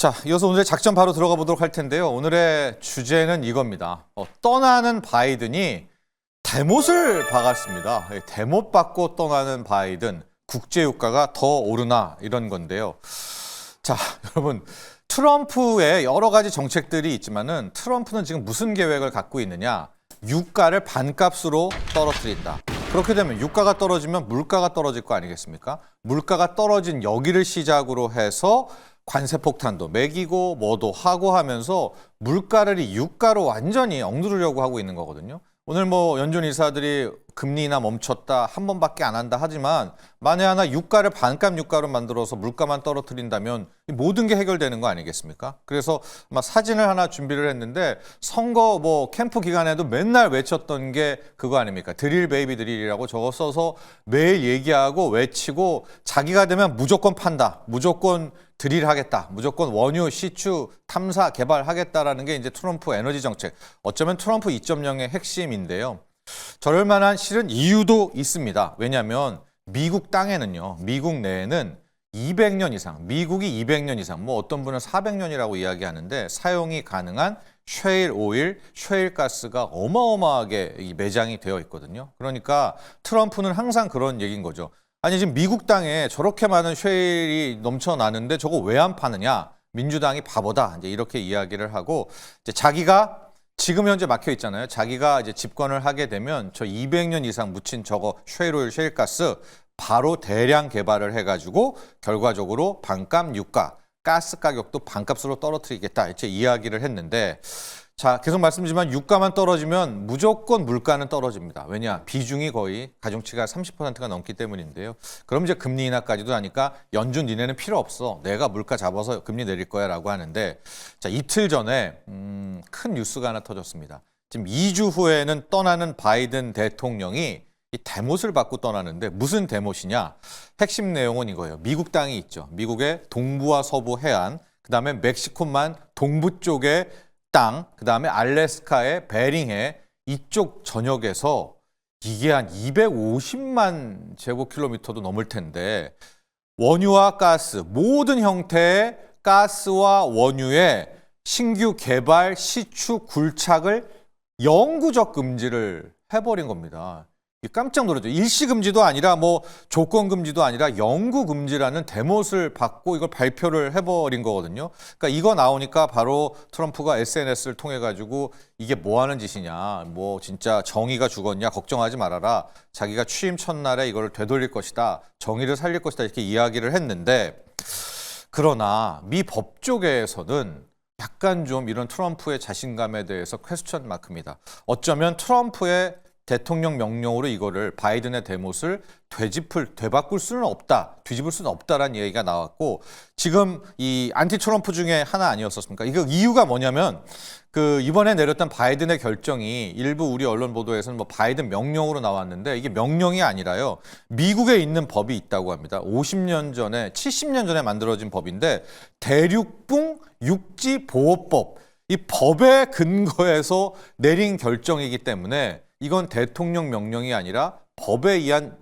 자, 이어서 오늘의 작전 바로 들어가 보도록 할 텐데요. 오늘의 주제는 이겁니다. 떠나는 바이든이 대못을 박았습니다. 대못 받고 떠나는 바이든, 국제유가가 더 오르나 이런 건데요. 자, 여러분, 트럼프의 여러 가지 정책들이 있지만은 트럼프는 지금 무슨 계획을 갖고 있느냐? 유가를 반값으로 떨어뜨린다. 그렇게 되면 유가가 떨어지면 물가가 떨어질 거 아니겠습니까? 물가가 떨어진 여기를 시작으로 해서 관세 폭탄도 매기고 뭐도 하고 하면서 물가를 유가로 완전히 억누르려고 하고 있는 거거든요. 오늘 뭐 연준 이사들이 금리나 멈췄다, 한 번밖에 안 한다 하지만 만에 하나 유가를 반값 유가로 만들어서 물가만 떨어뜨린다면 모든 게 해결되는 거 아니겠습니까? 그래서 아마 사진을 하나 준비를 했는데 선거 뭐 캠프 기간에도 맨날 외쳤던 게 그거 아닙니까? 드릴 베이비 드릴이라고 저거 써서 매일 얘기하고 외치고 자기가 되면 무조건 판다, 무조건 드릴하겠다, 무조건 원유, 시추, 탐사, 개발하겠다라는 게 이제 트럼프 에너지 정책. 어쩌면 트럼프 2.0의 핵심인데요. 저럴 만한 실은 이유도 있습니다. 왜냐하면 미국 땅에는요, 미국 내에는 200년 이상, 미국이 200년 이상, 뭐 어떤 분은 400년이라고 이야기하는데 사용이 가능한 셰일 오일, 셰일 가스가 어마어마하게 매장이 되어 있거든요. 그러니까 트럼프는 항상 그런 얘기인 거죠. 아니 지금 미국 땅에 저렇게 많은 셰일이 넘쳐나는데 저거 왜 안 파느냐? 민주당이 바보다. 이제 이렇게 이야기를 하고 이제 자기가 지금 현재 막혀 있잖아요. 자기가 이제 집권을 하게 되면 저 200년 이상 묻힌 저거 셰일 오일, 셰일 가스 바로 대량 개발을 해가지고 결과적으로 반값 유가, 가스 가격도 반값으로 떨어뜨리겠다. 이렇게 이야기를 했는데 자, 계속 말씀드리지만 유가만 떨어지면 무조건 물가는 떨어집니다. 왜냐? 비중이 거의 가중치가 30%가 넘기 때문인데요. 그럼 이제 금리 인하까지도 하니까 연준 니네는 필요 없어. 내가 물가 잡아서 금리 내릴 거야 라고 하는데 자, 이틀 전에 큰 뉴스가 하나 터졌습니다. 지금 2주 후에는 떠나는 바이든 대통령이 이 대못을 받고 떠나는데 무슨 대못이냐? 핵심 내용은 이거예요. 미국 땅이 있죠. 미국의 동부와 서부 해안, 그다음에 멕시코만 동부 쪽에 땅, 그다음에 알래스카의 베링해 이쪽 전역에서 이게 한 250만 제곱킬로미터도 넘을 텐데 원유와 가스, 모든 형태의 가스와 원유의 신규 개발, 시추, 굴착을 영구적 금지를 해버린 겁니다. 깜짝 놀랐죠. 일시금지도 아니라 뭐 조건금지도 아니라 영구금지라는 대못을 받고 이걸 발표를 해버린 거거든요. 그러니까 이거 나오니까 바로 트럼프가 SNS를 통해 가지고 이게 뭐 하는 짓이냐, 뭐 진짜 정의가 죽었냐, 걱정하지 말아라. 자기가 취임 첫날에 이걸 되돌릴 것이다, 정의를 살릴 것이다 이렇게 이야기를 했는데 그러나 미 법조계에서는 약간 좀 이런 트럼프의 자신감에 대해서 퀘스천 마크입니다. 어쩌면 트럼프의 대통령 명령으로 이거를 바이든의 대못을 되바꿀 수는 없다, 뒤집을 수는 없다라는 얘기가 나왔고 지금 이 안티 트럼프 중에 하나 아니었었습니까? 이거 이유가 뭐냐면 그 이번에 내렸던 바이든의 결정이 일부 우리 언론 보도에서는 뭐 바이든 명령으로 나왔는데 이게 명령이 아니라요. 미국에 있는 법이 있다고 합니다. 50년 전에, 70년 전에 만들어진 법인데 대륙붕 육지보호법, 이 법의 근거에서 내린 결정이기 때문에 이건 대통령 명령이 아니라 법에 의한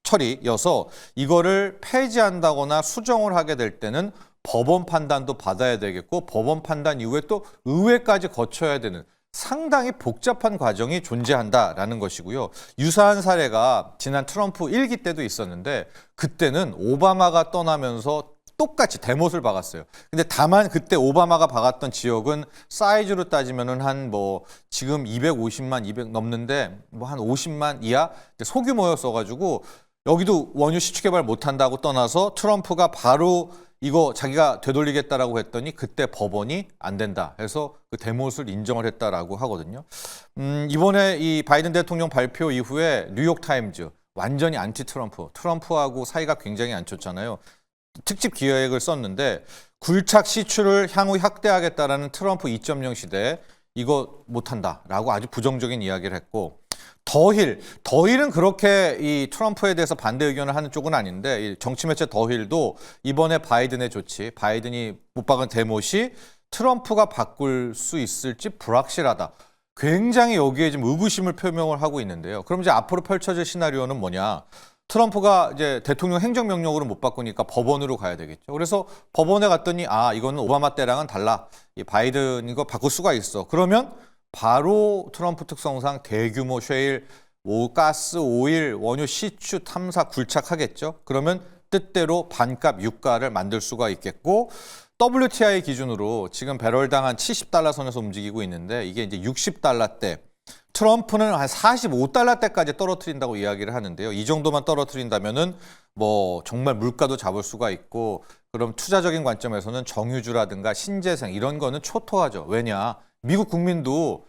처리여서 이거를 폐지한다거나 수정을 하게 될 때는 법원 판단도 받아야 되겠고 법원 판단 이후에 또 의회까지 거쳐야 되는 상당히 복잡한 과정이 존재한다라는 것이고요. 유사한 사례가 지난 트럼프 1기 때도 있었는데 그때는 오바마가 떠나면서 똑같이 대못을 박았어요. 근데 다만 그때 오바마가 박았던 지역은 사이즈로 따지면은 한 뭐 지금 250만 200 넘는데 뭐 한 50만 이하 소규모였어가지고 여기도 원유 시추 개발 못한다고 떠나서 트럼프가 바로 이거 자기가 되돌리겠다라고 했더니 그때 법원이 안 된다 해서 그 대못을 인정을 했다라고 하거든요. 이번에 이 바이든 대통령 발표 이후에 뉴욕 타임즈 완전히 안티 트럼프하고 사이가 굉장히 안 좋잖아요. 특집 기획을 썼는데 굴착 시추를 향후 확대하겠다라는 트럼프 2.0 시대에 이거 못한다라고 아주 부정적인 이야기를 했고 더힐은 그렇게 이 트럼프에 대해서 반대 의견을 하는 쪽은 아닌데 이 정치 매체 더힐도 이번에 바이든의 조치, 바이든이 못 박은 대못이 트럼프가 바꿀 수 있을지 불확실하다. 굉장히 여기에 지금 의구심을 표명을 하고 있는데요. 그럼 이제 앞으로 펼쳐질 시나리오는 뭐냐? 트럼프가 이제 대통령 행정명령으로 못 바꾸니까 법원으로 가야 되겠죠. 그래서 법원에 갔더니 이거는 오바마 때랑은 달라. 이 바이든 이거 바꿀 수가 있어. 그러면 바로 트럼프 특성상 대규모 셰일, 가스, 오일, 원유, 시추 탐사 굴착하겠죠. 그러면 뜻대로 반값 유가를 만들 수가 있겠고 WTI 기준으로 지금 배럴당 한 70달러 선에서 움직이고 있는데 이게 이제 60달러대. 트럼프는 한 45달러대까지 떨어뜨린다고 이야기를 하는데요. 이 정도만 떨어뜨린다면은 뭐 정말 물가도 잡을 수가 있고 그럼 투자적인 관점에서는 정유주라든가 신재생 이런 거는 초토화죠. 왜냐? 미국 국민도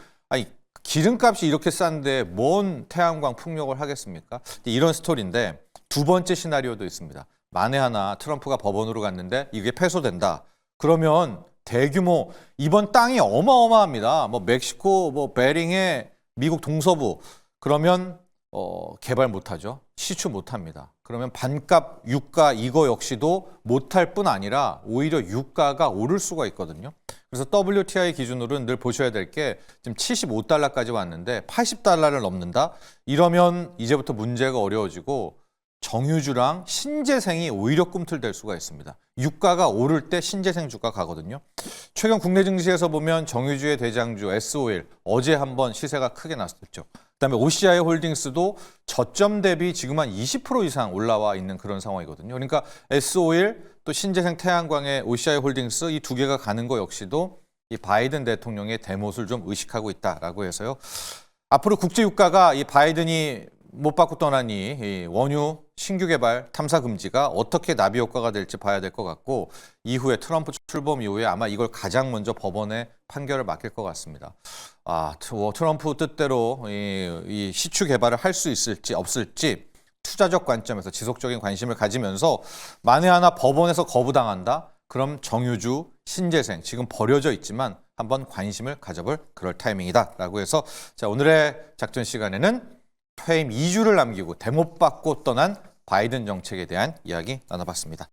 기름값이 이렇게 싼데 뭔 태양광 풍력을 하겠습니까? 이런 스토리인데 두 번째 시나리오도 있습니다. 만에 하나 트럼프가 법원으로 갔는데 이게 패소된다. 그러면 대규모 이번 땅이 어마어마합니다. 뭐 멕시코, 뭐 베링의 미국 동서부 그러면 개발 못하죠. 시추 못합니다. 그러면 반값 유가 이거 역시도 못할 뿐 아니라 오히려 유가가 오를 수가 있거든요. 그래서 WTI 기준으로는 늘 보셔야 될 게 지금 75달러까지 왔는데 80달러를 넘는다? 이러면 이제부터 문제가 어려워지고 정유주랑 신재생이 오히려 꿈틀댈 수가 있습니다. 유가가 오를 때 신재생 주가 가거든요. 최근 국내 증시에서 보면 정유주의 대장주 S-오일 어제 한번 시세가 크게 났었죠. 그다음에 OCI 홀딩스도 저점 대비 지금 한 20% 이상 올라와 있는 그런 상황이거든요. 그러니까 S-오일 또 신재생 태양광의 OCI 홀딩스 이 두 개가 가는 거 역시도 이 바이든 대통령의 대못을 좀 의식하고 있다라고 해서요. 앞으로 국제 유가가 이 바이든이 못 받고 떠나니 이 원유 신규 개발 탐사 금지가 어떻게 나비 효과가 될지 봐야 될 것 같고 이후에 트럼프 출범 이후에 아마 이걸 가장 먼저 법원에 판결을 맡길 것 같습니다. 트럼프 뜻대로 이 시추 개발을 할 수 있을지 없을지 투자적 관점에서 지속적인 관심을 가지면서 만에 하나 법원에서 거부당한다? 그럼 정유주, 신재생 지금 버려져 있지만 한번 관심을 가져볼 그럴 타이밍이다라고 해서 자 오늘의 작전 시간에는 퇴임 2주를 남기고 대못 받고 떠난 바이든 정책에 대한 이야기 나눠봤습니다.